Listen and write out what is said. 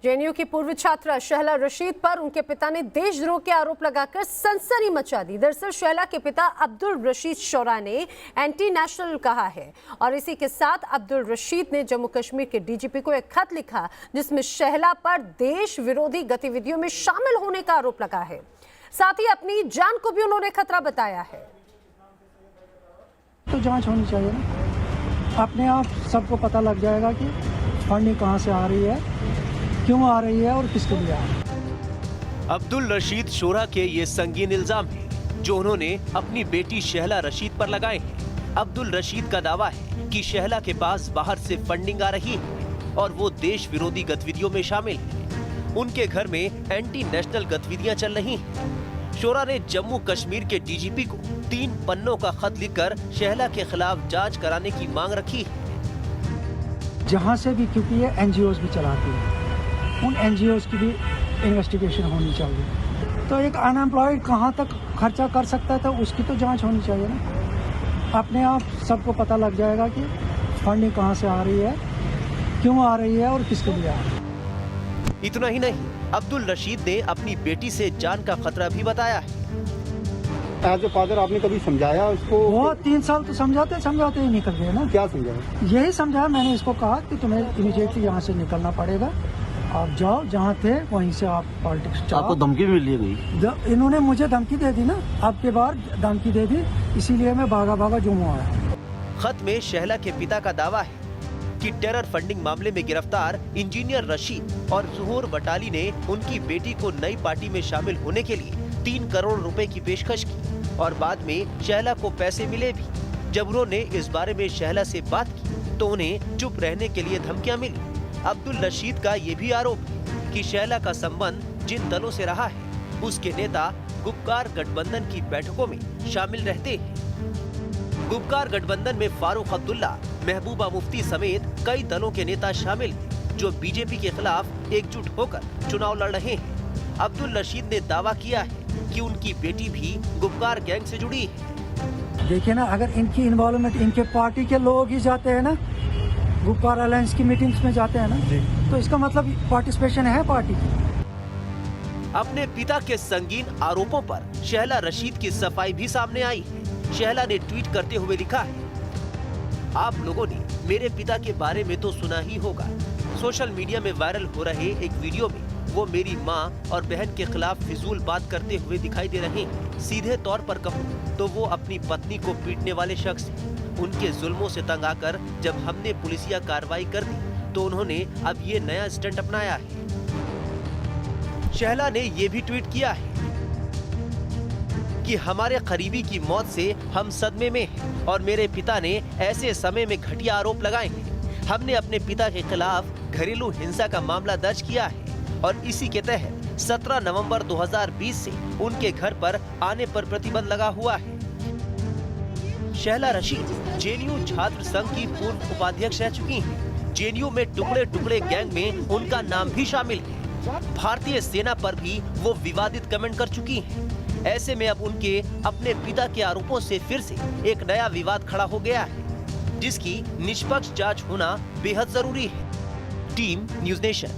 JNU की पूर्व छात्रा शहला रशीद पर उनके पिता ने देशद्रोह के आरोप लगाकर सनसनी मचा दी। दरअसल शहला के पिता अब्दुल रशीद शोरा ने एंटी नेशनल कहा है और इसी के साथ अब्दुल रशीद ने जम्मू कश्मीर के डीजीपी को एक खत लिखा जिसमें शहला पर देश विरोधी गतिविधियों में शामिल होने का आरोप लगा है। साथ ही अपनी जान को भी उन्होंने खतरा बताया है। तो जांच होनी चाहिए ना, अपने आप सबको पता लग जाएगा कि फंडिंग कहां से आ रही है, क्यों आ रही है और किसके लिए आ रही है। अब्दुल रशीद शोरा के ये संगीन इल्जाम हैं जो उन्होंने अपनी बेटी शहला रशीद पर लगाए हैं। अब्दुल रशीद का दावा है कि शहला के पास बाहर से फंडिंग आ रही है और वो देश विरोधी गतिविधियों में शामिल है। उनके घर में एंटी नेशनल गतिविधियां चल रही हैं। शोरा ने जम्मू कश्मीर के डीजीपी को 3 पन्नों का खत लिखकर शहला के खिलाफ जांच कराने की मांग रखी है। जहां से भी, क्योंकि ये एनजीओज भी चलाती है, उन एनजीओज की भी इन्वेस्टिगेशन होनी चाहिए। तो एक अनएम्प्लॉयड कहां तक खर्चा कर सकता है, तो उसकी तो जांच होनी चाहिए ना। अपने आप सबको पता लग जाएगा कि फंडिंग कहां से आ रही है, क्यों आ रही है और किसके लिए आ रही है। इतना ही नहीं, अब्दुल रशीद ने अपनी बेटी से जान का खतरा भी बताया है। एज ए फादर आपने कभी समझाया उसको? वो 3 साल तो समझाते ही निकल गए ना। क्या समझाया? यही समझाया मैंने इसको, कहा कि तुम्हें इमीडिएटली यहाँ से निकलना पड़ेगा, आप जाओ जहाँ थे वहीं से आप पॉलिटिक्स चलाओ। आपको धमकी भी मिली गई? इन्होंने मुझे धमकी दे दी ना, अब के बाद धमकी दे दी, इसीलिए मैं भागा जम्मू आया। खत में शहला के पिता का दावा है कि टेरर फंडिंग मामले में गिरफ्तार इंजीनियर रशीद और जुहूर बटाली ने उनकी बेटी को नई पार्टी में शामिल होने के लिए 3 करोड़ रुपए की पेशकश की और बाद में शहला को पैसे मिले भी। जब उन्होंने इस बारे में शहला से बात की तो उन्हें चुप रहने के लिए धमकियां मिली। अब्दुल रशीद का ये भी आरोप है कि शहला का संबंध जिन दलों से रहा है उसके नेता गुपकार गठबंधन की बैठकों में शामिल रहते हैं। गुपकार गठबंधन में फारूक अब्दुल्ला, महबूबा मुफ्ती समेत कई दलों के नेता शामिल हैं जो बीजेपी के खिलाफ एकजुट होकर चुनाव लड़ रहे हैं। अब्दुल रशीद ने दावा किया है कि उनकी बेटी भी गुपकार गैंग से जुड़ी है। देखिए ना, अगर इनकी इन्वॉल्वमेंट इनके पार्टी के लोग ही जाते हैं ना, गुपकार अलायंस की मीटिंग्स में जाते हैं ना, तो इसका मतलब पार्टिसिपेशन है पार्टी की। अपने पिता के संगीन आरोपों पर शहला रशीद की सफाई भी सामने आई है। शहला ने ट्वीट करते हुए लिखा है, आप लोगों ने मेरे पिता के बारे में तो सुना ही होगा। सोशल मीडिया में वायरल हो रहे एक वीडियो में वो मेरी माँ और बहन के खिलाफ फिजूल बात करते हुए दिखाई दे रहे हैं। सीधे तौर पर कहूँ तो वो अपनी पत्नी को पीटने वाले शख्स हैं। उनके जुल्मों से तंग आकर जब हमने पुलिसिया कार्रवाई कर दी तो उन्होंने अब ये नया स्टंट अपनाया है। शहला ने ये भी ट्वीट किया है कि हमारे करीबी की मौत से हम सदमे में हैं और मेरे पिता ने ऐसे समय में घटिया आरोप लगाए हैं। हमने अपने पिता के खिलाफ घरेलू हिंसा का मामला दर्ज किया है और इसी के तहत 17 नवंबर 2020 से उनके घर पर आने पर प्रतिबंध लगा हुआ है। शहला रशीद जेएनयू छात्र संघ की पूर्व उपाध्यक्ष रह चुकी हैं। जेएनयू में टुकड़े टुकड़े गैंग में उनका नाम भी शामिल है। भारतीय सेना पर भी वो विवादित कमेंट कर चुकी हैं। ऐसे में अब उनके अपने पिता के आरोपों से फिर से एक नया विवाद खड़ा हो गया है जिसकी निष्पक्ष जांच होना बेहद जरूरी है। Team news nation.